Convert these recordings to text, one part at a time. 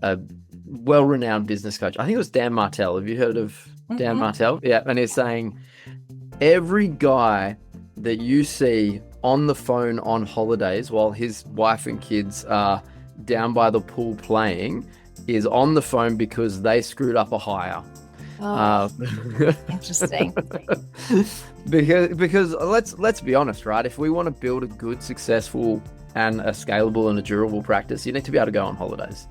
a well-renowned business coach. I think it was Dan Martell. Have you heard of Dan hmm Martell? Yeah, and he's saying every guy that you see on the phone on holidays while his wife and kids are down by the pool playing is on the phone because they screwed up a hire. Oh, Uh, interesting. because let's be honest, right? If we want to build a good, successful, and a scalable and a durable practice, you need to be able to go on holidays.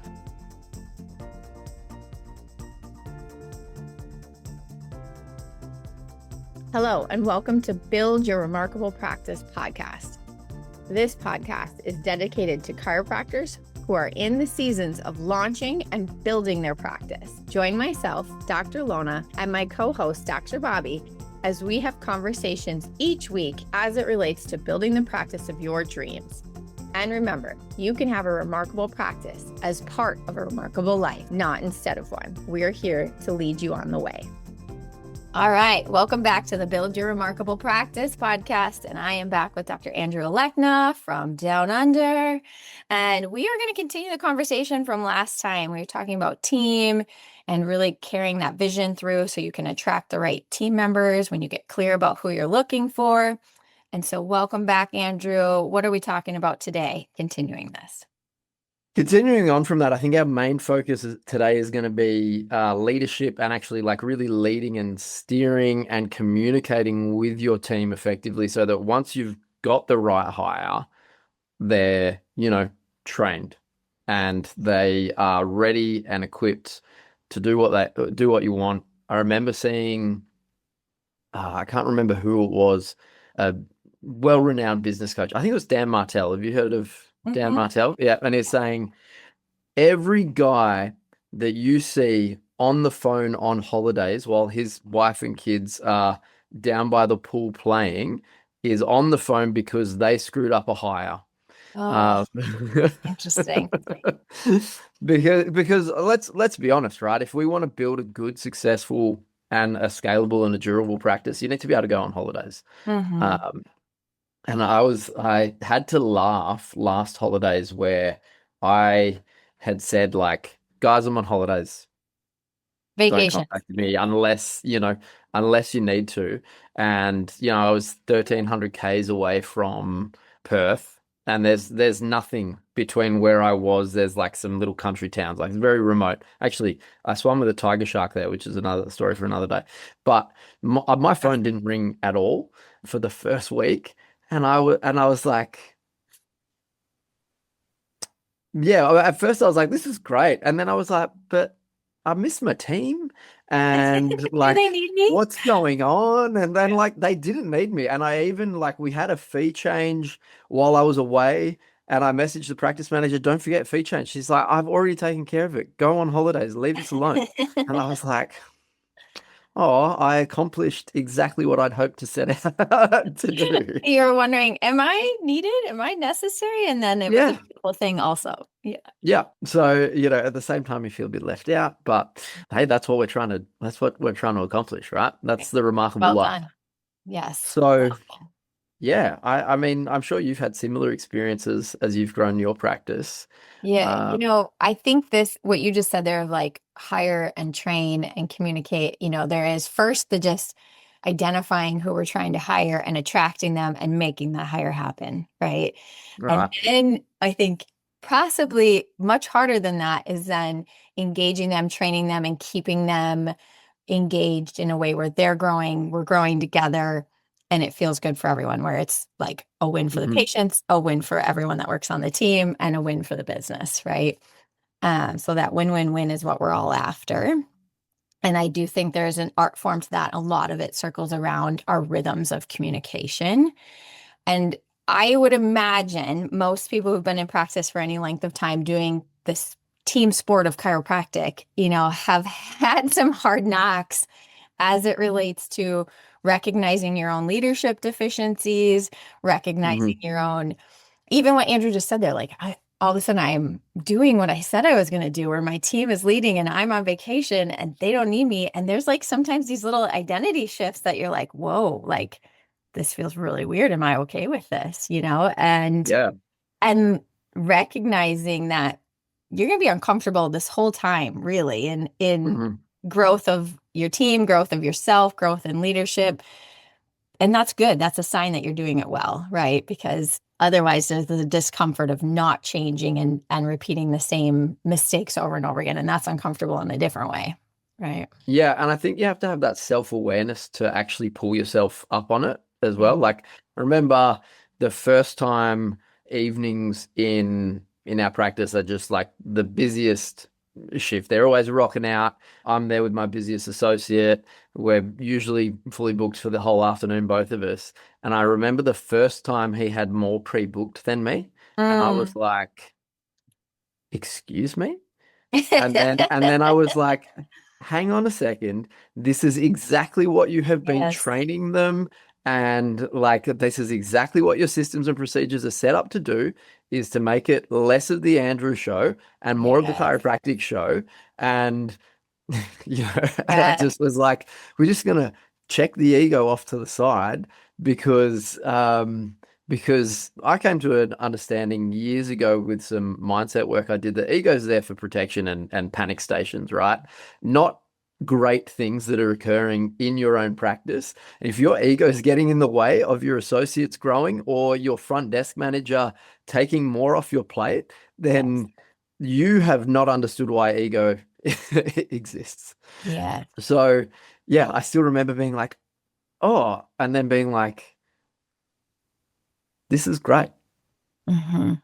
Hello, and welcome to Build Your Remarkable Practice podcast. This podcast is dedicated to chiropractors who are in the seasons of launching and building their practice. Join myself, Dr. Lona, and my co-host, Dr. Bobby, as we have conversations each week as it relates to building the practice of your dreams. And remember, you can have a remarkable practice as part of a remarkable life, not instead of one. We're here to lead you on the way. All right, welcome back to the Build Your Remarkable Practice podcast, and I am back with Dr. Andrew Alekna from Down Under, and we are going to continue the conversation from last time. We were talking about team and really carrying that vision through so you can attract the right team members when you get clear about who you're looking for. And so welcome back, Andrew. What are we talking about today, continuing this? Continuing on from that, I think our main focus today is going to be leadership and actually like really leading and steering and communicating with your team effectively so that once you've got the right hire, they're, trained and they are ready and equipped to do what you want. I remember seeing, I can't remember who it was, a well-renowned business coach. I think it was Dan Martell. Have you heard of Dan Martell? Yeah, and he's saying every guy that you see on the phone on holidays while his wife and kids are down by the pool playing is on the phone because they screwed up a hire. Oh, Uh, interesting. because let's be honest, right? If we want to build a good, successful, and a scalable and a durable practice, you need to be able to go on holidays. Mm-hmm. Um, and I had to laugh last holidays where I had said like, guys, I'm on holidays. Don't Vacation. contact me unless you need to. And I was 1,300 Ks away from Perth, and there's nothing between where I was. There's like some little country towns, like it's very remote. Actually, I swam with a tiger shark there, which is another story for another day. But my phone didn't ring at all for the first week, and I was like, yeah, at first I was like, this is great. And then I was like, but I miss my team and Do they like need me? what's going on? And then like they didn't need me. And I even like we had a fee change while I was away. And I messaged the practice manager, don't forget fee change. She's like, I've already taken care of it. Go on holidays, leave us alone. And I was like, oh, I accomplished exactly what I'd hoped to set out to do. You're wondering, am I needed? Am I necessary? And then it was a Yeah. beautiful thing also. Yeah. Yeah. So, at the same time you feel a bit left out, but hey, that's what we're trying to accomplish, right? That's the remarkable Well life. done. Yes. So, yeah, I mean, I'm sure you've had similar experiences as you've grown your practice. Yeah. Uh, I think what you just said there of like hire and train and communicate, there is first the just identifying who we're trying to hire and attracting them and making that hire happen. Right. And right. then I think possibly much harder than that is then engaging them, training them, and keeping them engaged in a way where they're growing, we're growing together, and it feels good for everyone, where it's like a win for the Mhm. patients, a win for everyone that works on the team, and a win for the business, right? So that win-win-win is what we're all after. And I do think there's an art form to that. A lot of it circles around our rhythms of communication. And I would imagine most people who've been in practice for any length of time doing this team sport of chiropractic, have had some hard knocks as it relates to recognizing your own leadership deficiencies, recognizing Mhm. your own, even what Andrew just said there, like all of a sudden I am doing what I said I was going to do, where my team is leading and I'm on vacation and they don't need me. And there's like sometimes these little identity shifts that you're like, whoa, like this feels really weird. Am I okay with this? And Yeah. and recognizing that you're going to be uncomfortable this whole time, really, in Mhm. growth of your team, growth of yourself, growth in leadership. And that's good. That's a sign that you're doing it well, right? Because otherwise there's the discomfort of not changing and repeating the same mistakes over and over again. And that's uncomfortable in a different way, right? Yeah, and I think you have to have that self-awareness to actually pull yourself up on it as well. Mhm. Like, remember the first time evenings in our practice are just like the busiest shift. They're always rocking out. I'm there with my busiest associate. We're usually fully booked for the whole afternoon, both of us. And I remember the first time he had more pre-booked than me, and I was Mm. like, "Excuse me?" And then I was like, hang on a second. This is exactly what you have been Yes, training them. And like this is exactly what your systems and procedures are set up to do, is to make it less of the Andrew show and more of the yes, chiropractic show. And and I yes, just was like, we're just gonna check the ego off to the side because because I came to an understanding years ago with some mindset work I did that ego's there for protection and panic stations, right? Not great things that are occurring in your own practice. If your ego is getting in the way of your associates growing or your front desk manager taking more off your plate, yes, then you have not understood why ego exists. yes. So, yeah, I still remember being like, oh, and then being like, this is great. Hmm.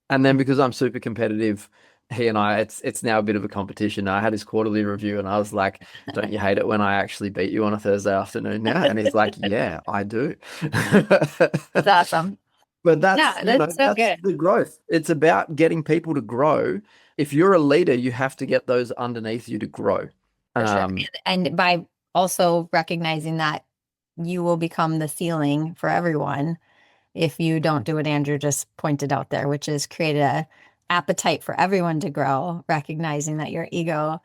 And then because I'm super competitive, he and I, it's now a bit of a competition. I had his quarterly review and I was like, don't you hate it when I actually beat you on a Thursday afternoon now? And he's like, yeah, I do. That's awesome. But Yeah, that's so that's good. the growth. It's about getting people to grow. If you're a leader, you have to get those underneath you to grow. For sure. Um, And by also recognizing that you will become the ceiling for everyone if you don't do what Andrew just pointed out there, which is create a appetite for everyone to grow, recognizing that your ego,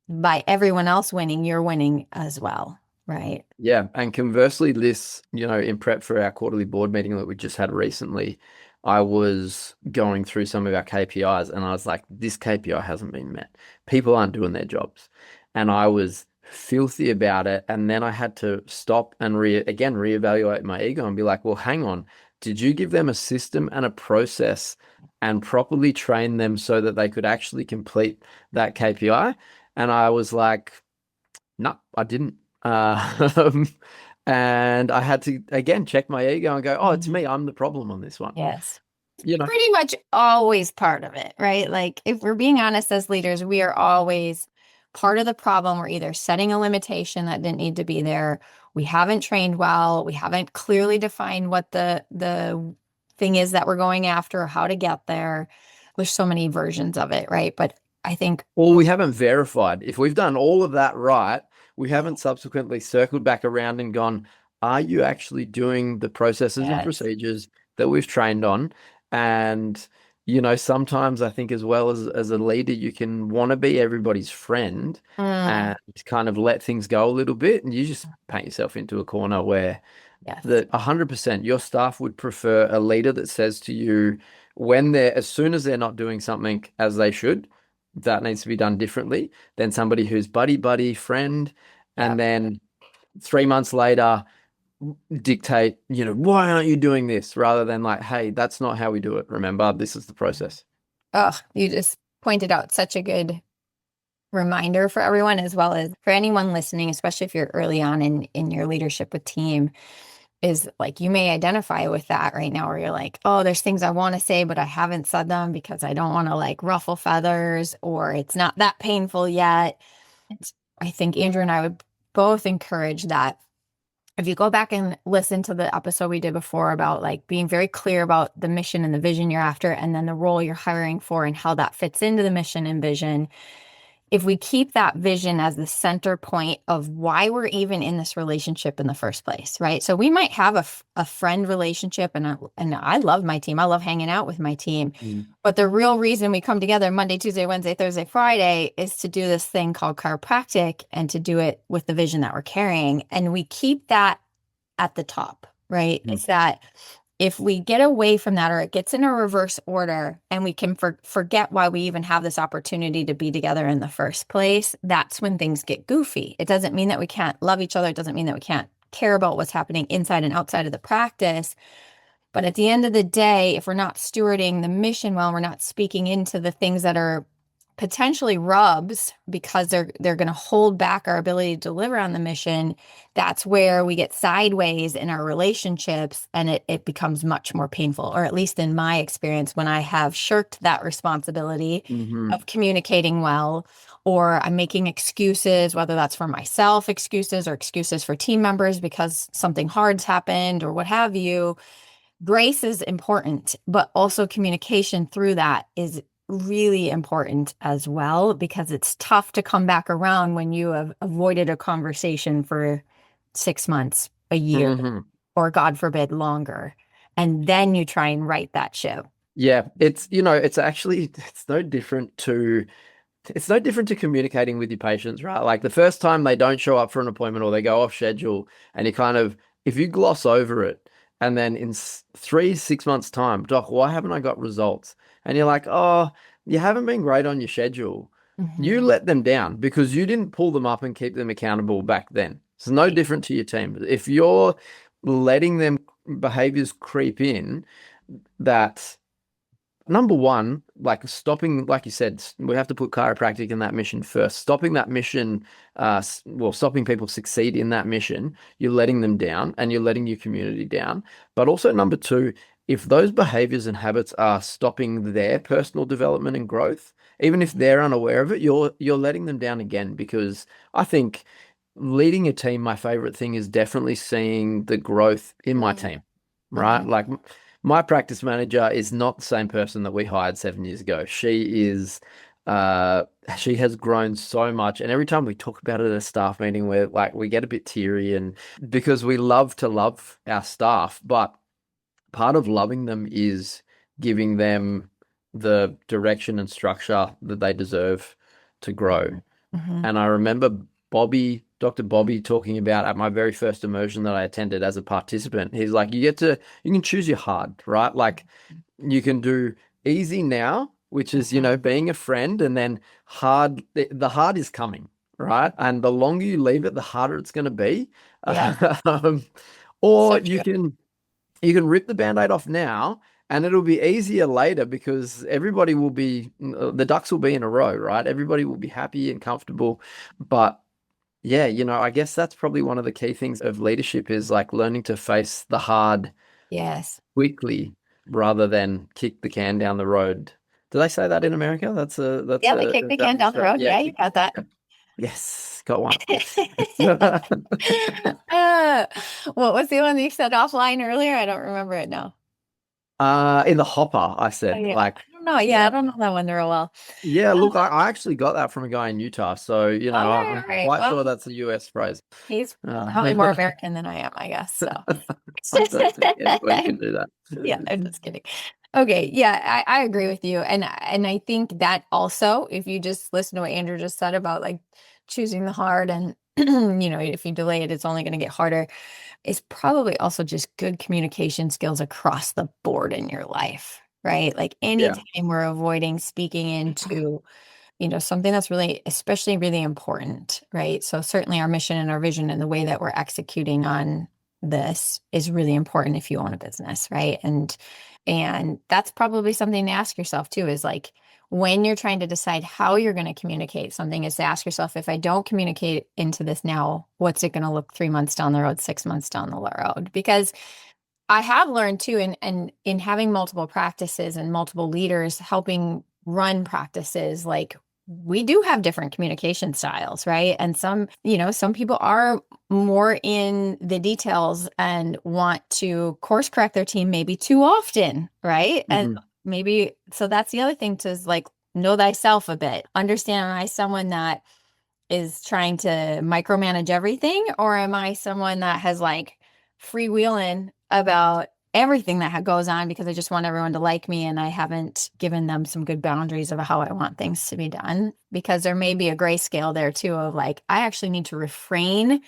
by everyone else winning, you're winning as well, right? Yeah, and conversely, this, in prep for our quarterly board meeting that we just had recently, I was going through some of our KPIs and I was like, this KPI hasn't been met. People aren't doing their jobs. And I was filthy about it. And then I had to stop and again reevaluate my ego and be like, well, hang on. Did you give them a system and a process and properly train them so that they could actually complete that KPI? And I was like, no, I didn't. Um, and I had to again check my ego and go, oh, it's Mhm. me. I'm the problem on this one. Yes. You know, Pretty much always part of it, right? Like if we're being honest as leaders, we are always part of the problem. We're either setting a limitation that didn't need to be there. We haven't trained well. We haven't clearly defined what the thing is that we're going after or how to get there. There's so many versions of it, right? But I think or we haven't verified. If we've done all of that right, we haven't subsequently circled back around and gone, are you actually doing the processes and yes. procedures that we've trained on? And, sometimes I think as well as a leader, you can want to be everybody's friend Mm, and kind of let things go a little bit. And you just paint yourself into a corner where yes. that 100% your staff would prefer a leader that says to you when as soon as they're not doing something as they should, that needs to be done differently than somebody who's buddy friend, Yeah. and then 3 months later dictate, why aren't you doing this, rather than like, hey, that's not how we do it. Remember, this is the process. Oh, you just pointed out such a good reminder for everyone as well as for anyone listening, especially if you're early on in your leadership with team, is like you may identify with that right now where you're like, oh, there's things I want to say, but I haven't said them because I don't want to like ruffle feathers or it's not that painful yet. I think Andrew and I would both encourage that if you go back and listen to the episode we did before about like being very clear about the mission and the vision you're after, and then the role you're hiring for and how that fits into the mission and vision, if we keep that vision as the center point of why we're even in this relationship in the first place, right? So we might have a friend relationship, and I love my team. I love hanging out with my team. Mm. But the real reason we come together Monday, Tuesday, Wednesday, Thursday, Friday is to do this thing called chiropractic and to do it with the vision that we're carrying. And we keep that at the top, right? Mm. It's that if we get away from that, or it gets in a reverse order, and we can forget why we even have this opportunity to be together in the first place, that's when things get goofy. It doesn't mean that we can't love each other. It doesn't mean that we can't care about what's happening inside and outside of the practice. But at the end of the day, if we're not stewarding the mission well, we're not speaking into the things that are potentially rubs, because they're going to hold back our ability to deliver on the mission, that's where we get sideways in our relationships, and it becomes much more painful. Or at least in my experience, when I have shirked that responsibility of communicating well, or I'm making excuses, whether that's for myself excuses or excuses for team members because something hard's happened or what have you. Grace is important, but also communication through that is really important as well, because it's tough to come back around when you have avoided a conversation for 6 months, a year, or God forbid, longer. And then you try and right that ship. Yeah, it's it's no different to communicating with your patients, right? Like the first time they don't show up for an appointment or they go off schedule, and you kind of, if you gloss over it, and then in 6 months' time, doc, why haven't I got results? And you're like, oh, you haven't been great on your schedule. You let them down because you didn't pull them up and keep them accountable back then. It's no different to your team. If you're letting them behaviors creep in, that number one, like stopping, like you said, we have to put chiropractic in that mission first. Stopping that mission, stopping people succeed in that mission, you're letting them down and you're letting your community down. But also number two, if those behaviors and habits are stopping their personal development and growth, even if they're unaware of it, you're letting them down again. Because I think leading a team, my favorite thing is definitely seeing the growth in my team, right? Like my practice manager is not the same person that we hired 7 years ago. She has grown so much, and every time we talk about it at a staff meeting, we get a bit teary, and because we love to love our staff, but part of loving them is giving them the direction and structure that they deserve to grow. And I remember Dr. Bobby talking about at my very first immersion that I attended as a participant. He's like, you can choose your hard, right? Like you can do easy now, which is, being a friend, and then hard, the hard is coming, right? And the longer you leave it, the harder it's going to be. Yeah. Or So you can rip the Band-Aid off now, and it'll be easier later because everybody will be, the ducks will be in a row, right? Everybody will be happy and comfortable. But yeah, I guess that's probably one of the key things of leadership is like learning to face the hard yes. quickly rather than kick the can down the road. Do they say that in America? Yeah, they kick the can down the road. Yeah, you got that. Yes, got one. What was the one that you said offline earlier? I don't remember it now. In the hopper, I said, Yeah. like, I don't know. Yeah, I don't know that one real well. yeah, look, I actually got that from a guy in Utah, so I'm Right. quite Well, sure that's a US phrase. he's probably more American than I am, I guess. So Anybody can do that. yeah, I'm just kidding. Okay, yeah, I agree with you. And I think that also, if you just listen to what Andrew just said about like choosing the hard and if you delay it, it's only going to get harder, is probably also just good communication skills across the board in your life, right? Like anytime we're avoiding speaking into something that's really, especially really important, right? So certainly our mission and our vision and the way that we're executing on this is really important if you own a business, right? And that's probably something to ask yourself too, is like when you're trying to decide how you're going to communicate something, is to ask yourself, if I don't communicate into this now, what's it going to look 3 months down the road, 6 months down the road? Because I have learned too, in having multiple practices and multiple leaders helping run practices, like we do have different communication styles, right? And some people are more in the details and want to course correct their team maybe too often, right? And maybe, so that's the other thing, to is like know thyself a bit. Understand, am I someone that is trying to micromanage everything, or am I someone that has like freewheeling about everything that goes on because I just want everyone to like me and I haven't given them some good boundaries of how I want things to be done? Because there may be a grayscale there too of like, I actually need to refrain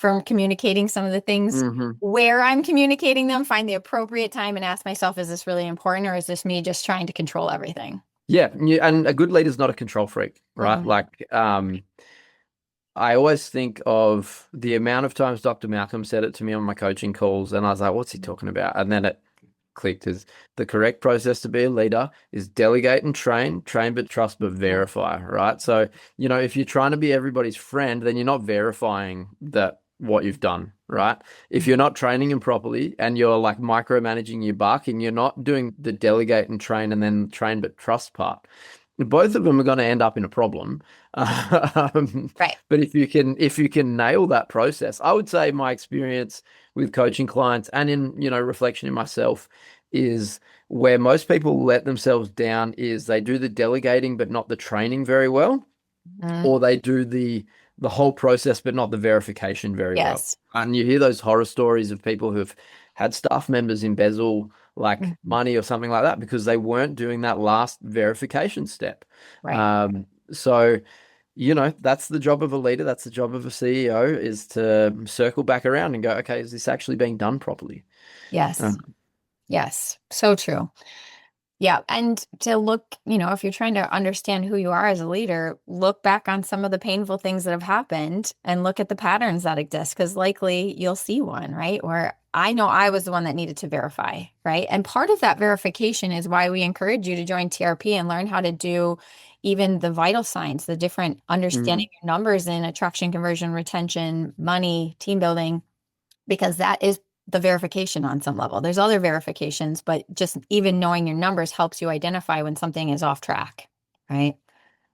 from communicating some of the things Hmm. where I'm communicating them, find the appropriate time and ask myself, is this really important or is this me just trying to control everything? Yeah, and a good leader is not a control freak, right? Mhm. Like, I always think of the amount of times Dr. Malcolm said it to me on my coaching calls, and I was like, what's he talking about? And then it clicked is the correct process to be a leader is delegate and train but trust but verify, right? So, if you're trying to be everybody's friend, then you're not verifying that what you've done, right? If you're not training them properly and you're like micromanaging your buck and you're not doing the delegate and train but trust part, both of them are going to end up in a problem. Right. But if you can nail that process, I would say my experience with coaching clients and in reflection in myself is where most people let themselves down is they do the delegating but not the training very well, Mhm. or they do the whole process but not the verification very well. Yes. And you hear those horror stories of people who've had staff members embezzle like Mhm. money or something like that because they weren't doing that last verification step. Right. So that's the job of a leader. That's the job of a CEO is to circle back around and go, okay, is this actually being done properly? Yes. Um, Yes. So true. Yeah. And to look, if you're trying to understand who you are as a leader, look back on some of the painful things that have happened and look at the patterns that exist because likely you'll see one, right? Where I know I was the one that needed to verify, right? And part of that verification is why we encourage you to join TRP and learn how to do even the vital signs, the different understanding mhm. your numbers in attraction, conversion, retention, money, team building, because that is the verification on some level. There's other verifications, but just even knowing your numbers helps you identify when something is off track, right?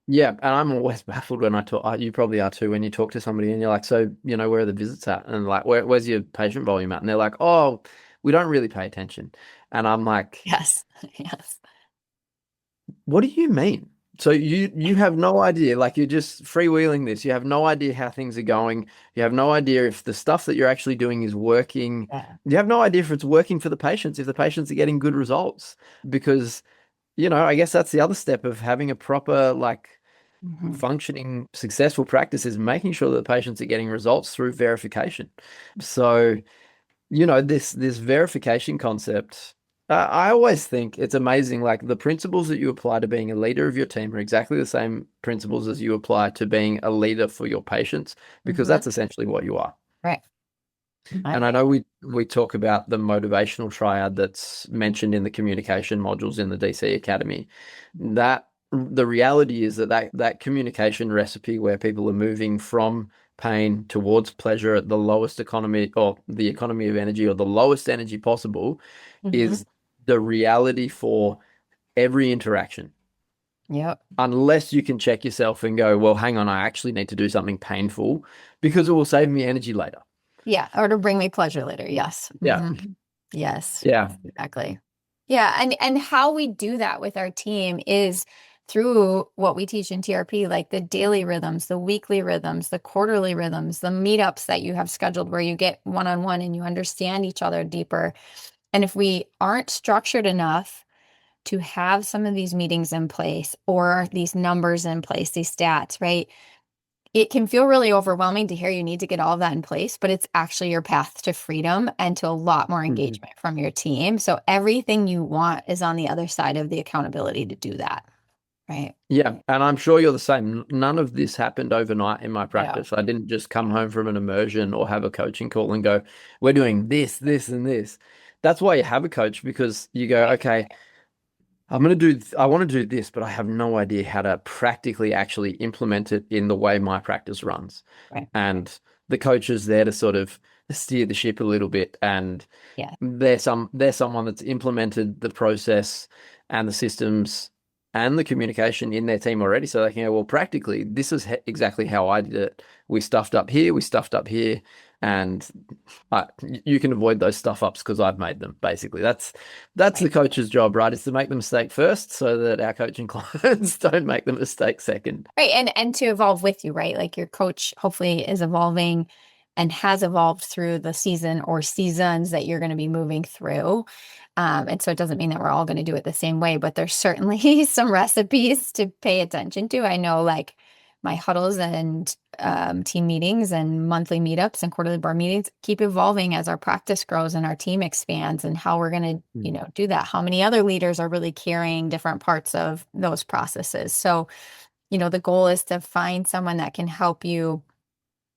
Yeah, and I'm always baffled when I talk. You probably are too when you talk to somebody and you're like, so where are the visits at? And like, where's your patient volume at? And they're like, oh, we don't really pay attention. And I'm like, Yes. Yes. what do you mean? So you have no idea, like you're just freewheeling this. You have no idea how things are going. You have no idea if the stuff that you're actually doing is working. Yeah. You have no idea if it's working for the patients, if the patients are getting good results. Because, I guess that's the other step of having a proper, like Mhm. functioning, successful practice is making sure that the patients are getting results through verification. So, this verification concept, I always think it's amazing. Like the principles that you apply to being a leader of your team are exactly the same principles as you apply to being a leader for your patients, because Mhm. that's essentially what you are. Right. And I know we talk about the motivational triad that's mentioned in the communication modules in the DC Academy. That the reality is that communication recipe where people are moving from pain towards pleasure at the lowest economy or the economy of energy or the lowest energy possible Mhm. is the reality for every interaction. Yep. Unless you can check yourself and go, well, hang on, I actually need to do something painful because it will save me energy later. Yeah. Or to bring me pleasure later. Yes. Yeah. Mhm. Yes. Yeah. Exactly. Yeah. And how we do that with our team is through what we teach in TRP, like the daily rhythms, the weekly rhythms, the quarterly rhythms, the meetups that you have scheduled where you get one-on-one and you understand each other deeper. And if we aren't structured enough to have some of these meetings in place or these numbers in place, these stats, right? It can feel really overwhelming to hear you need to get all of that in place, but it's actually your path to freedom and to a lot more Mhm. engagement from your team. So everything you want is on the other side of the accountability to do that, right? Yeah, and I'm sure you're the same. None of this happened overnight in my Yeah. practice. I didn't just come home from an immersion or have a coaching call and go, we're doing this, this, and this. That's why you have a coach because you go, Right. okay, I want to do this, but I have no idea how to practically actually implement it in the way my practice runs. Right. And the coach is there to sort of steer the ship a little bit and Yeah. they're someone that's implemented the process and the systems and the communication in their team already. So they can go, well, practically, this is exactly how I did it. We stuffed up here, we stuffed up here, and you can avoid those stuff ups because I've made them. Basically, that's Right. the coach's job, right? Is to make the mistake first, so that our coaching clients don't make the mistake second. Right. And to evolve with you, right? Like your coach hopefully is evolving and has evolved through the season or seasons that you're going to be moving through. And so it doesn't mean that we're all going to do it the same way, but there's certainly some recipes to pay attention to. I know like my huddles and team meetings and monthly meetups and quarterly board meetings keep evolving as our practice grows and our team expands, and how we're going to, do that. How many other leaders are really carrying different parts of those processes? So, the goal is to find someone that can help you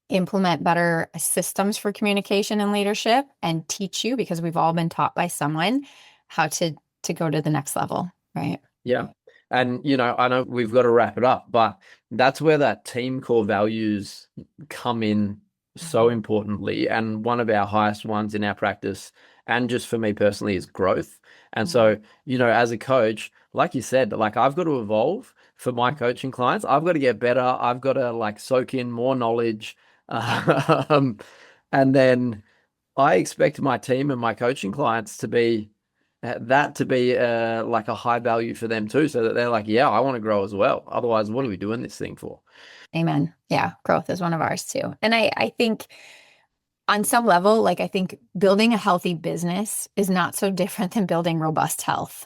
implement better systems for communication and leadership and teach you, because we've all been taught by someone, how to go to the next level, right? Yeah. And, I know we've got to wrap it up, but that's where that team core values come in so importantly. And one of our highest ones in our practice, and just for me personally, is growth. And so, as a coach, like you said, like I've got to evolve for my coaching clients. I've got to get better. I've got to like soak in more knowledge. And then I expect my team and my coaching clients to be like a high value for them too, so that they're like, yeah, I want to grow as well. Otherwise, what are we doing this thing for? Amen. Yeah, growth is one of ours too. And I think on some level, like I think building a healthy business is not so different than building robust health,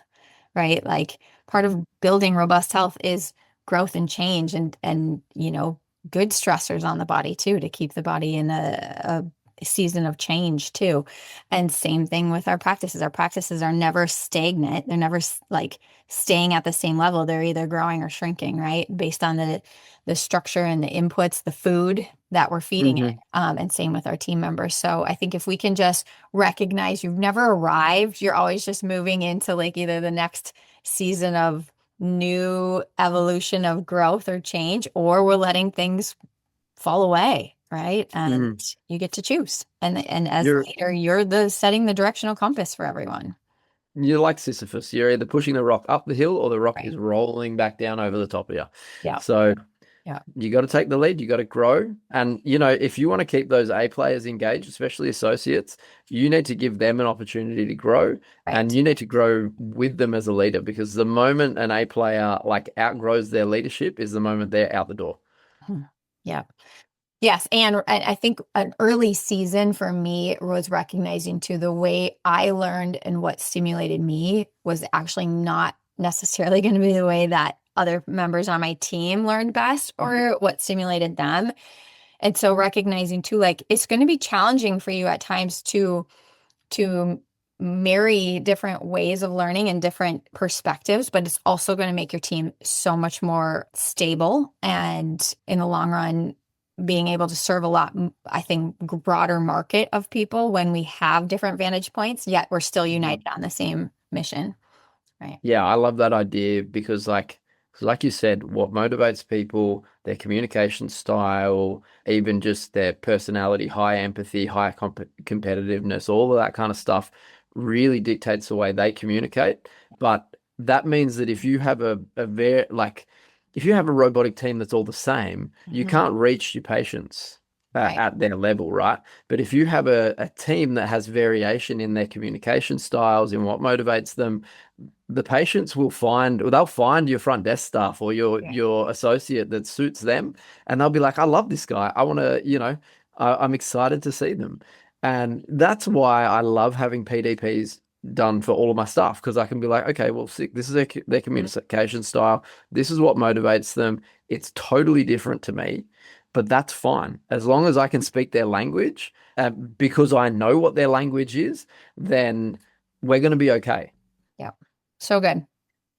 right? Like part of building robust health is growth and change and good stressors on the body too, to keep the body in a season of change too. And same thing with our practices. Our practices are never stagnant. They're never like staying at the same level. They're either growing or shrinking, right? Based on the structure and the inputs, the food that we're feeding it. And same with our team members. So I think if we can just recognize you've never arrived, you're always just moving into like either the next season of new evolution of growth or change, or we're letting things fall away, right? And you get to choose. And as a leader, you're the setting the directional compass for everyone. You're like Sisyphus. You're either pushing the rock up the hill or the rock Right. is rolling back down over the top of you. Yeah. So Yeah. you got to take the lead. You got to grow. And, if you want to keep those A players engaged, especially associates, you need to give them an opportunity to grow. Right. And you need to grow with them as a leader, because the moment an A player like outgrows their leadership is the moment they're out the door. Yeah. Yes. And I think an early season for me was recognizing too, the way I learned and what stimulated me was actually not necessarily going to be the way that other members on my team learned best or what stimulated them. And so recognizing too, like it's going to be challenging for you at times to marry different ways of learning and different perspectives, but it's also going to make your team so much more stable and in the long run being able to serve a lot, I think, broader market of people when we have different vantage points, yet we're still united on the same mission. Right. Yeah, I love that idea because like you said, what motivates people, their communication style, even just their personality, high empathy, high competitiveness, all of that kind of stuff really dictates the way they communicate. But that means that if you have if you have a robotic team that's all the same, you can't reach your patients at their level, right? But if you have a team that has variation in their communication styles, in what motivates them, the patients they'll find your front desk staff or your associate that suits them, and they'll be like, I love this guy. I want to, I'm excited to see them. And that's why I love having PDPs done for all of my staff, because I can be like, okay, well, this is their communication style. This is what motivates them. It's totally different to me, but that's fine. As long as I can speak their language, because I know what their language is, then we're going to be okay. Yeah. So good.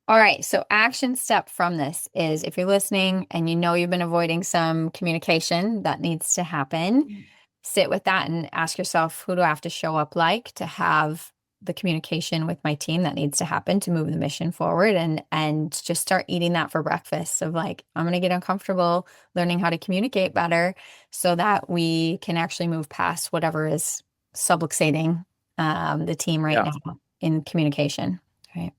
All right. So action step from this is if you're listening and you know you've been avoiding some communication that needs to happen, sit with that and ask yourself, who do I have to show up like to have the communication with my team that needs to happen to move the mission forward, and just start eating that for breakfast of like, I'm going to get uncomfortable learning how to communicate better so that we can actually move past whatever is subluxating the team right now in communication. Right.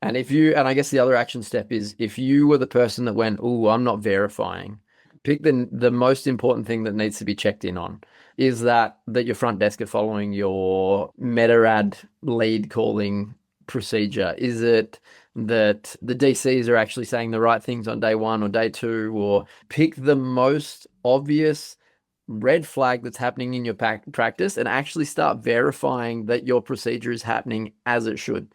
And and I guess the other action step is if you were the person that went, oh, I'm not verifying, pick the most important thing that needs to be checked in on. Is that your front desk are following your MetaRad lead calling procedure? Is it that the DCs are actually saying the right things on day one or day two? Or pick the most obvious red flag that's happening in your practice and actually start verifying that your procedure is happening as it should.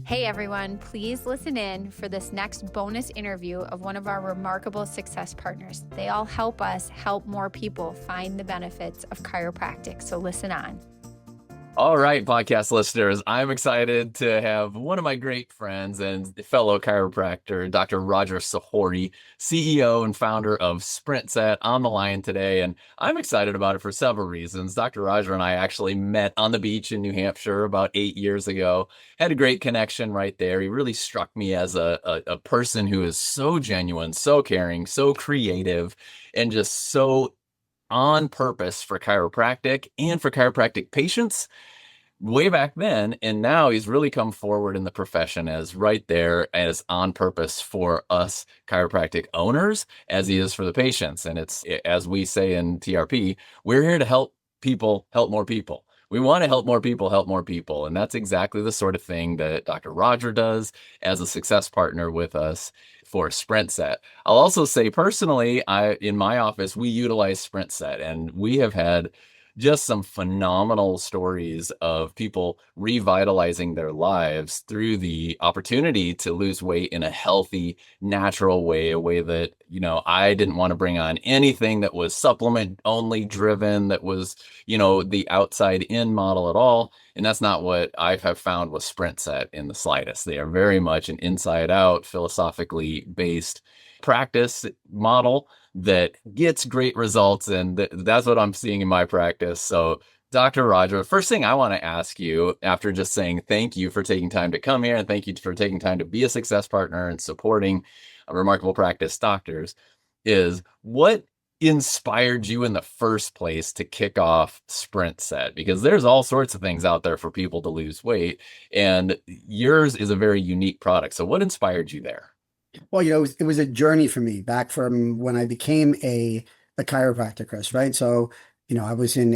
Hey everyone, please listen in for this next bonus interview of one of our remarkable success partners. They all help us help more people find the benefits of chiropractic. So listen on. All right, podcast listeners, I'm excited to have one of my great friends and fellow chiropractor, Dr. Roger Sahoury, CEO and founder of SprintSet, on the line today. And I'm excited about it for several reasons. Dr. Roger and I actually met on the beach in New Hampshire about 8 years ago, had a great connection right there. He really struck me as a person who is so genuine, so caring, so creative, and just so on purpose for chiropractic and for chiropractic patients way back then. And now he's really come forward in the profession as right there as on purpose for us chiropractic owners as he is for the patients. And it's, as we say in TRP, we're here to help people help more people. We want to help more people help more people. And that's exactly the sort of thing that Dr. Roger does as a success partner with us for SprintSet. I'll also say personally, in my office, we utilize SprintSet, and we have had just some phenomenal stories of people revitalizing their lives through the opportunity to lose weight in a healthy, natural way, a way that, I didn't want to bring on anything that was supplement only driven, that was, the outside in model at all. And that's not what I have found with SprintSet in the slightest. They are very much an inside out, philosophically based practice model that gets great results. And that's what I'm seeing in my practice. So, Dr. Roger, first thing I want to ask you, after just saying thank you for taking time to come here and thank you for taking time to be a success partner and supporting remarkable practice doctors, is what inspired you in the first place to kick off SprintSet? Because there's all sorts of things out there for people to lose weight, and yours is a very unique product. So what inspired you there? Well, it was a journey for me back from when I became a chiropractor, Chris, right? So, I was in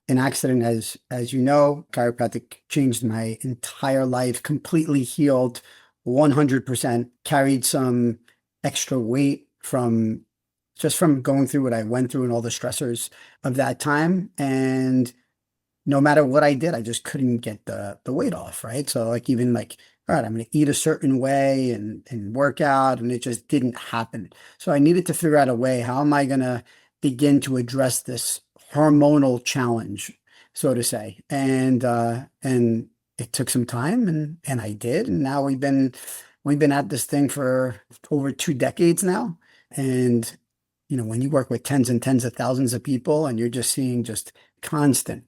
an accident, as you know. Chiropractic changed my entire life, completely healed 100%, carried some extra weight from going through what I went through and all the stressors of that time. And no matter what I did, I just couldn't get the weight off, right? So even all right, I'm going to eat a certain way and work out, and it just didn't happen. So I needed to figure out a way. How am I going to begin to address this hormonal challenge, so to say? And it took some time, and I did. And now we've been at this thing for over 2 decades now. And when you work with tens and tens of thousands of people, and you're just seeing just constant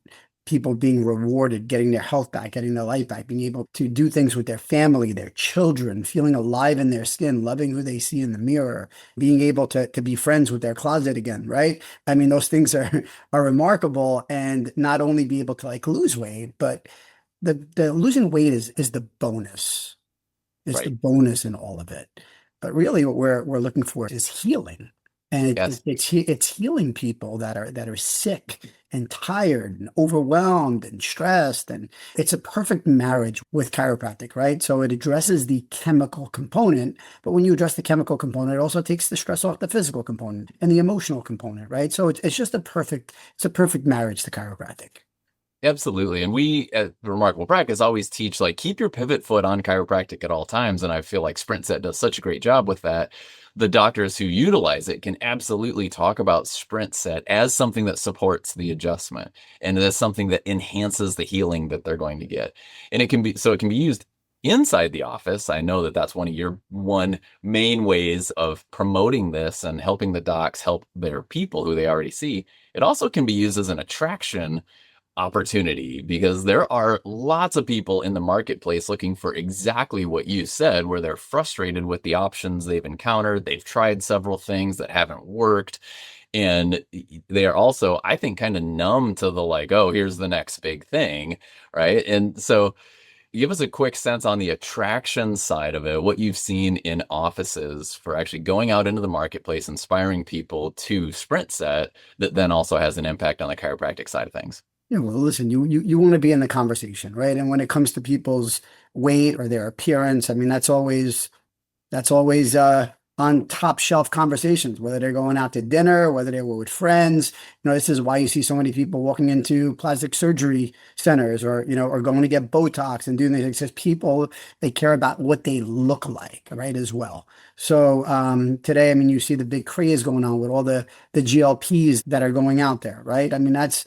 people being rewarded, getting their health back, getting their life back, being able to do things with their family, their children, feeling alive in their skin, loving who they see in the mirror, being able to be friends with their closet again, right? I mean, those things are remarkable. And not only be able to lose weight, but the losing weight is the bonus. It's Right. the bonus in all of it. But really what we're looking for is healing. And Yes. it's healing people that are sick and tired and overwhelmed and stressed. And it's a perfect marriage with chiropractic, right? So it addresses the chemical component, but when you address the chemical component, it also takes the stress off the physical component and the emotional component, right? So it's just a perfect marriage to chiropractic. Absolutely. And we at Remarkable Practice always teach, keep your pivot foot on chiropractic at all times. And I feel like SprintSet does such a great job with that. The doctors who utilize it can absolutely talk about SprintSet as something that supports the adjustment and as something that enhances the healing that they're going to get. And it can be used inside the office. I know that that's one of your main ways of promoting this and helping the docs help their people who they already see. It also can be used as an attraction opportunity, because there are lots of people in the marketplace looking for exactly what you said, where they're frustrated with the options they've encountered. They've tried several things that haven't worked. And they are also, I think, kind of numb to the oh, here's the next big thing. Right. And so give us a quick sense on the attraction side of it, what you've seen in offices for actually going out into the marketplace, inspiring people to SprintSet, that then also has an impact on the chiropractic side of things. Yeah, well, listen, you want to be in the conversation, right? And when it comes to people's weight or their appearance, I mean, that's always on top shelf conversations, whether they're going out to dinner, whether they were with friends. This is why you see so many people walking into plastic surgery centers or, or going to get Botox and doing things. It's just people, they care about what they look like, right, as well. So today, I mean, you see the big craze going on with all the GLPs that are going out there, right? I mean, it's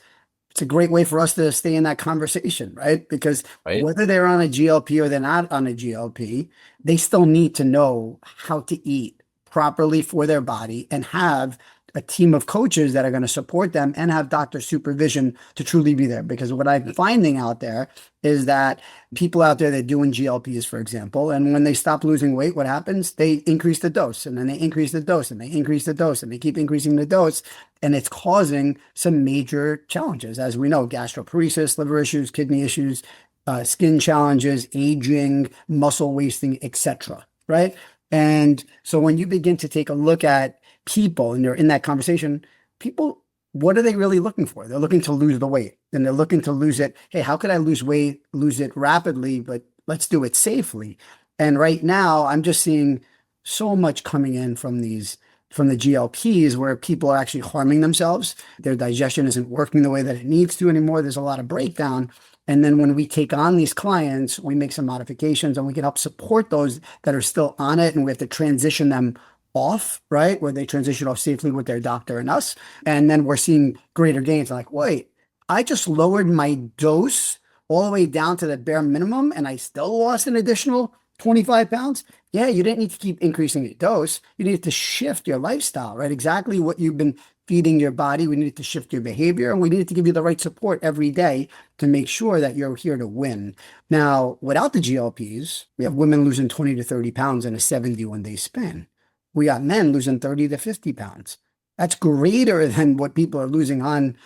a great way for us to stay in that conversation, right? Because whether they're on a GLP or they're not on a GLP, they still need to know how to eat properly for their body and have a team of coaches that are going to support them and have doctor supervision to truly be there. Because what I'm finding out there is that people out there that are doing GLPs, for example, and when they stop losing weight, what happens? They increase the dose, and then they increase the dose, and they increase the dose, and they keep increasing the dose. And it's causing some major challenges. As we know, gastroparesis, liver issues, kidney issues, skin challenges, aging, muscle wasting, etc. Right? And so when you begin to take a look at people and you're in that conversation, people, what are they really looking for? They're looking to lose the weight, and they're looking to lose it. Hey, how could I lose weight, lose it rapidly, but let's do it safely. And right now I'm just seeing so much coming in from the GLPs where people are actually harming themselves. Their digestion isn't working the way that it needs to anymore. There's a lot of breakdown. And then when we take on these clients, we make some modifications and we can help support those that are still on it. And we have to transition them off, right? Where they transition off safely with their doctor and us. And then we're seeing greater gains. Like, wait, I just lowered my dose all the way down to the bare minimum and I still lost an additional 25 pounds. Yeah, you didn't need to keep increasing your dose. You needed to shift your lifestyle, right? Exactly what you've been feeding your body. We needed to shift your behavior, and we needed to give you the right support every day to make sure that you're here to win. Now, without the GLPs, we have women losing 20 to 30 pounds in a 71-day span. We got men losing 30 to 50 pounds. That's greater than what people are losing on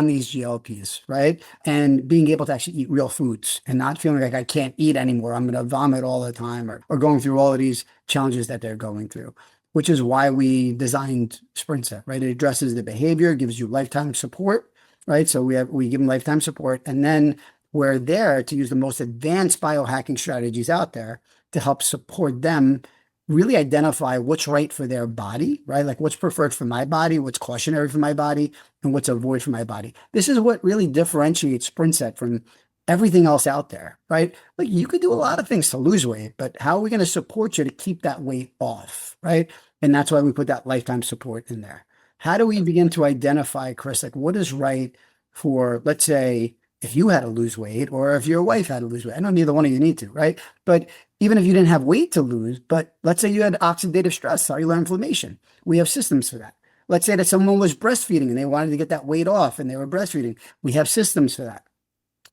these GLPs, right? And being able to actually eat real foods and not feeling like I can't eat anymore. I'm going to vomit all the time or going through all of these challenges that they're going through, which is why we designed SprintSet, right? It addresses the behavior, gives you lifetime support, right? So we give them lifetime support. And then we're there to use the most advanced biohacking strategies out there to help support them really identify what's right for their body, right? Like what's preferred for my body, what's cautionary for my body, and what's avoid for my body. This is what really differentiates SprintSet from everything else out there, right? Like you could do a lot of things to lose weight, but how are we going to support you to keep that weight off, right? And that's why we put that lifetime support in there. How do we begin to identify, Chris, like what is right for, let's say, if you had to lose weight or if your wife had to lose weight? I know neither one of you need to, right? But even if you didn't have weight to lose, but let's say you had oxidative stress, cellular inflammation, we have systems for that. Let's say that someone was breastfeeding and they wanted to get that weight off and they were breastfeeding. We have systems for that.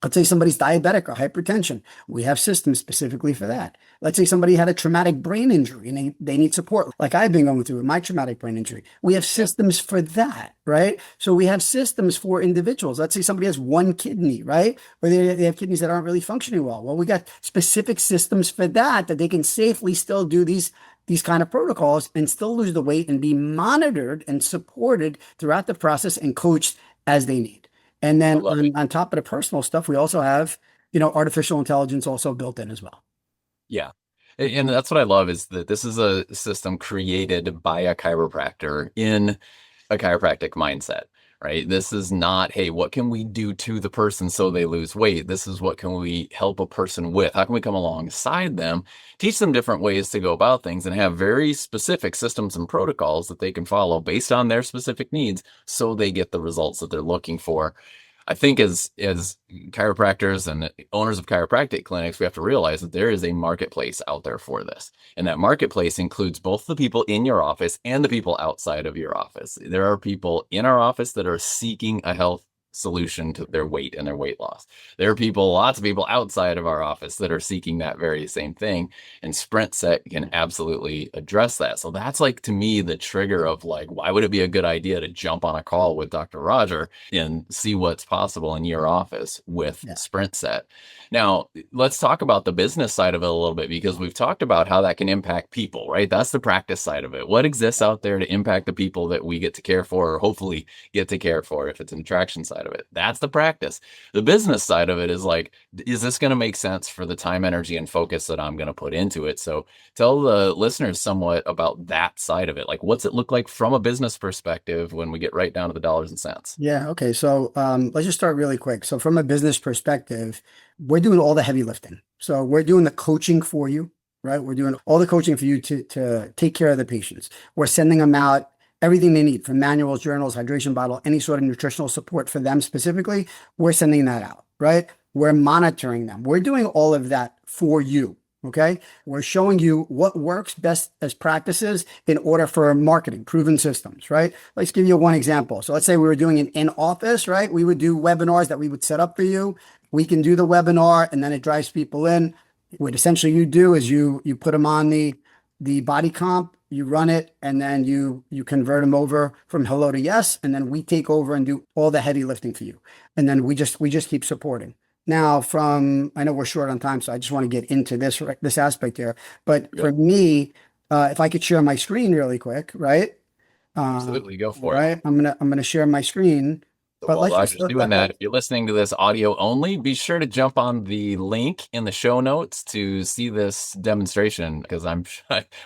Let's say somebody's diabetic or hypertension. We have systems specifically for that. Let's say somebody had a traumatic brain injury and they need support, like I've been going through with my traumatic brain injury. We have systems for that, right? So we have systems for individuals. Let's say somebody has one kidney, right? Or they have kidneys that aren't really functioning well. Well, we got specific systems for that they can safely still do these kind of protocols and still lose the weight and be monitored and supported throughout the process and coached as they need. And then on top of the personal stuff, we also have, artificial intelligence also built in as well. Yeah. And that's what I love is that this is a system created by a chiropractor in a chiropractic mindset, right? This is not, hey, what can we do to the person so they lose weight? This is what can we help a person with? How can we come alongside them, teach them different ways to go about things and have very specific systems and protocols that they can follow based on their specific needs so they get the results that they're looking for. I think as chiropractors and owners of chiropractic clinics, we have to realize that there is a marketplace out there for this. And that marketplace includes both the people in your office and the people outside of your office. There are people in our office that are seeking a health solution to their weight and their weight loss. There are lots of people outside of our office that are seeking that very same thing. And SprintSet can absolutely address that. So that's like, to me, the trigger of like, why would it be a good idea to jump on a call with Dr. Roger and see what's possible in your office with SprintSet? Now, let's talk about the business side of it a little bit, because we've talked about how that can impact people, right? That's the practice side of it. What exists out there to impact the people that we get to care for, or hopefully get to care for if it's an attraction side? side of it. That's the practice. The business side of it is like, is this going to make sense for the time, energy, and focus that I'm going to put into it? So tell the listeners somewhat about that side of it. Like, what's it look like from a business perspective when we get right down to the dollars and cents? Yeah. Okay. So let's just start really quick. So from a business perspective, we're doing all the heavy lifting. So we're doing the coaching for you, right? We're doing all the coaching for you to take care of the patients. We're sending them out everything they need from manuals, journals, hydration bottle, any sort of nutritional support for them specifically. We're sending that out, right? We're monitoring them. We're doing all of that for you. Okay. We're showing you what works best as practices in order for marketing, proven systems, right? Let's give you one example. So let's say we were doing an in-office, right? We would do webinars that we would set up for you. We can do the webinar and then it drives people in. What essentially you do is you put them on the body comp, you run it, and then you convert them over from hello to yes, and then we take over and do all the heavy lifting for you. And then we just keep supporting. Now, I know we're short on time, so I just want to get into this aspect here. But for me, if I could share my screen really quick, right? Absolutely, go for it. Right, I'm gonna share my screen. But while Roger's doing that, if you're listening to this audio only, be sure to jump on the link in the show notes to see this demonstration, because I'm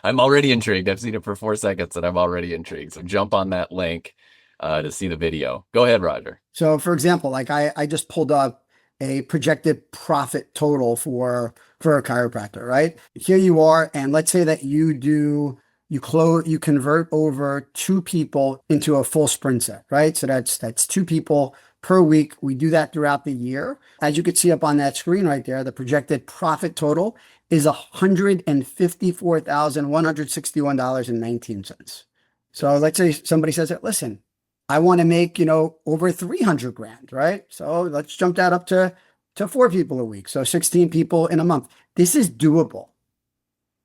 already intrigued. I've seen it for 4 seconds and I'm already intrigued. So jump on that link to see the video. Go ahead, Roger. So for example, like I just pulled up a projected profit total for a chiropractor, right? Here you are, and let's say that you convert over 2 people into a full SprintSet, right? So that's 2 people per week. We do that throughout the year. As you can see up on that screen right there, the projected profit total is $154,161.19. So let's say somebody says, listen, I want to make, over 300 grand, right? So let's jump that up to 4 people a week. So 16 people in a month. This is doable.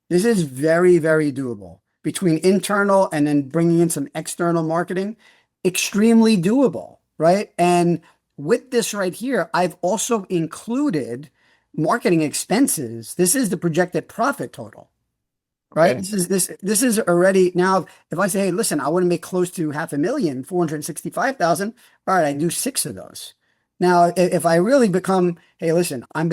This is very, very doable. Between internal and then bringing in some external marketing, extremely doable, right? And with this right here, I've also included marketing expenses. This is the projected profit total. Right. Okay. This is already now. If I say, hey, listen, I want to make close to $500,000, 465,000. All right, I do 6 of those. Now, if I really become, hey, listen, I'm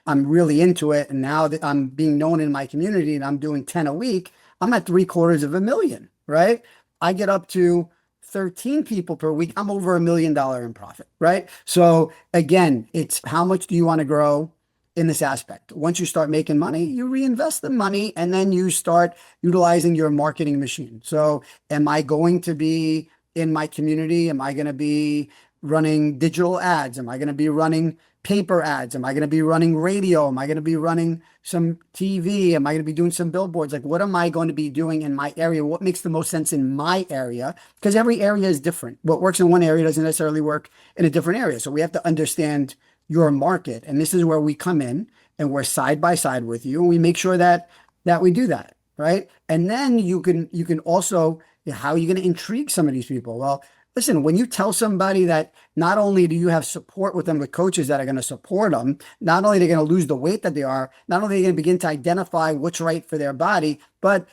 really into it, and now that I'm being known in my community, and I'm doing 10 a week, I'm at $750,000. Right. I get up to 13 people per week. I'm over $1 million in profit. Right. So again, it's how much do you want to grow in this aspect? Once you start making money, you reinvest the money and then you start utilizing your marketing machine. So am I going to be in my community? Am I going to be running digital ads? Am I going to be running paper ads? Am I going to be running radio? Am I going to be running some TV? Am I going to be doing some billboards? Like, what am I going to be doing in my area? What makes the most sense in my area? Because every area is different. What works in one area doesn't necessarily work in a different area. So we have to understand your market. And this is where we come in and we're side by side with you. And we make sure that we do that. Right. And then you can also, how are you going to intrigue some of these people? Well, listen, when you tell somebody that not only do you have support with them with coaches that are going to support them, not only are they going to lose the weight that they are, not only are they going to begin to identify what's right for their body, but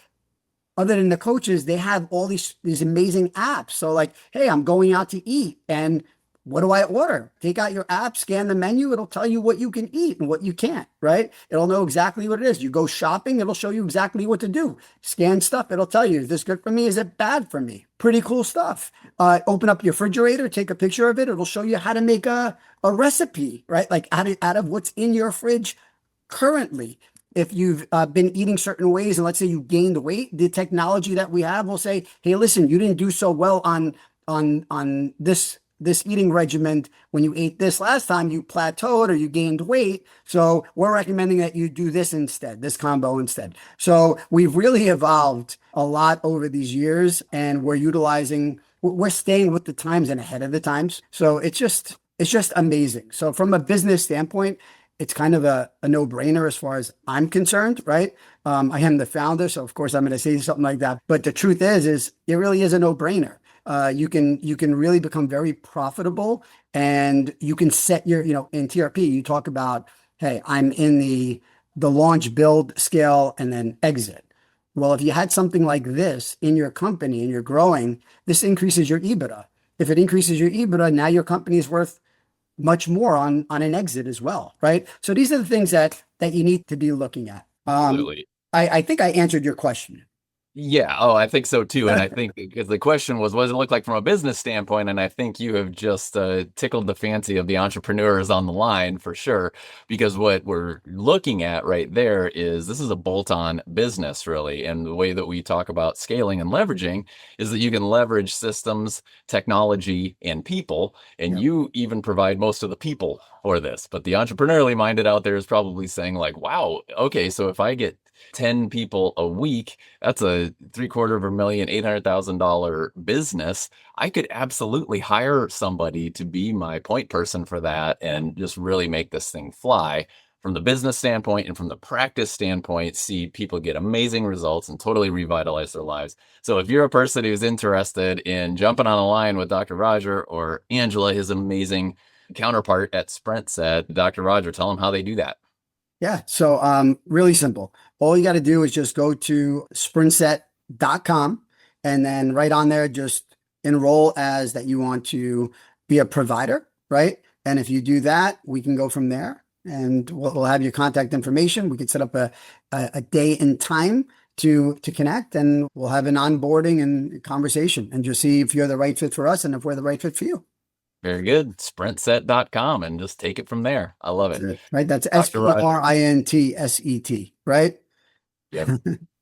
other than the coaches, they have all these amazing apps. So like, hey, I'm going out to eat, and what do I order? Take out your app, scan the menu. It'll tell you what you can eat and what you can't, right? It'll know exactly what it is. You go shopping, it'll show you exactly what to do. Scan stuff, it'll tell you, is this good for me? Is it bad for me? Pretty cool stuff. Open up your refrigerator, take a picture of it. It'll show you how to make a recipe, right? Like out of what's in your fridge currently. If you've been eating certain ways, and let's say you gained weight, the technology that we have will say, hey, listen, you didn't do so well on this eating regimen. When you ate this last time, you plateaued or you gained weight. So we're recommending that you do this instead, this combo instead. So we've really evolved a lot over these years, and we're staying with the times and ahead of the times. So it's just amazing. So from a business standpoint, it's kind of a no-brainer as far as I'm concerned, right? I am the founder, so of course I'm going to say something like that. But the truth is it really is a no-brainer. You can really become very profitable, and you can set your, in TRP, you talk about, hey, I'm in the launch, build, scale, and then exit. Well, if you had something like this in your company and you're growing, this increases your EBITDA. If it increases your EBITDA, now your company is worth much more on an exit as well, right? So these are the things that you need to be looking at. Absolutely. I think I answered your question. Yeah. Oh, I think so too. And I think because the question was, what does it look like from a business standpoint? And I think you have just tickled the fancy of the entrepreneurs on the line for sure. Because what we're looking at right there is this is a bolt-on business, really. And the way that we talk about scaling and leveraging is that you can leverage systems, technology, and people. And Yep. you even provide most of the people for this. But the entrepreneurially minded out there is probably saying, like, wow, okay, so if I get 10 people a week, that's a $750,000, $800,000 business. I could absolutely hire somebody to be my point person for that and just really make this thing fly from the business standpoint and from the practice standpoint, see people get amazing results and totally revitalize their lives. So if you're a person who's interested in jumping on a line with Dr. Roger or Angela, his amazing counterpart at SprintSet, Dr. Roger, tell them how they do that. Yeah. So really simple. All you got to do is just go to sprintset.com and then right on there, just enroll as that you want to be a provider, right? And if you do that, we can go from there and we'll have your contact information. We could set up a day and time to connect and we'll have an onboarding and conversation and just see if you're the right fit for us and if we're the right fit for you. Very good. Sprintset.com and just take it from there. I love it. That's it, right? That's Dr. Roger. SPRINTSET, right? Yep.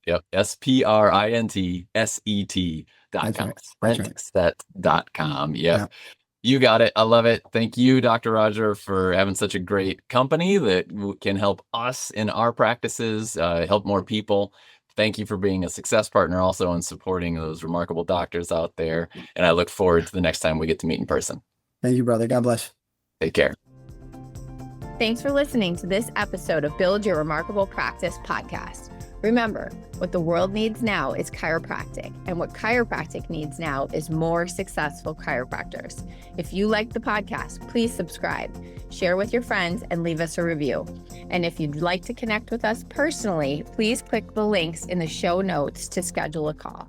Yep. SPRINTSET.com. That's right. That's right. Sprintset.com. Yep. Yeah. You got it. I love it. Thank you, Dr. Roger, for having such a great company that can help us in our practices, help more people. Thank you for being a success partner also and supporting those remarkable doctors out there. And I look forward to the next time we get to meet in person. Thank you, brother. God bless. Take care. Thanks for listening to this episode of Build Your Remarkable Practice podcast. Remember, what the world needs now is chiropractic, and what chiropractic needs now is more successful chiropractors. If you like the podcast, please subscribe, share with your friends, and leave us a review. And if you'd like to connect with us personally, please click the links in the show notes to schedule a call.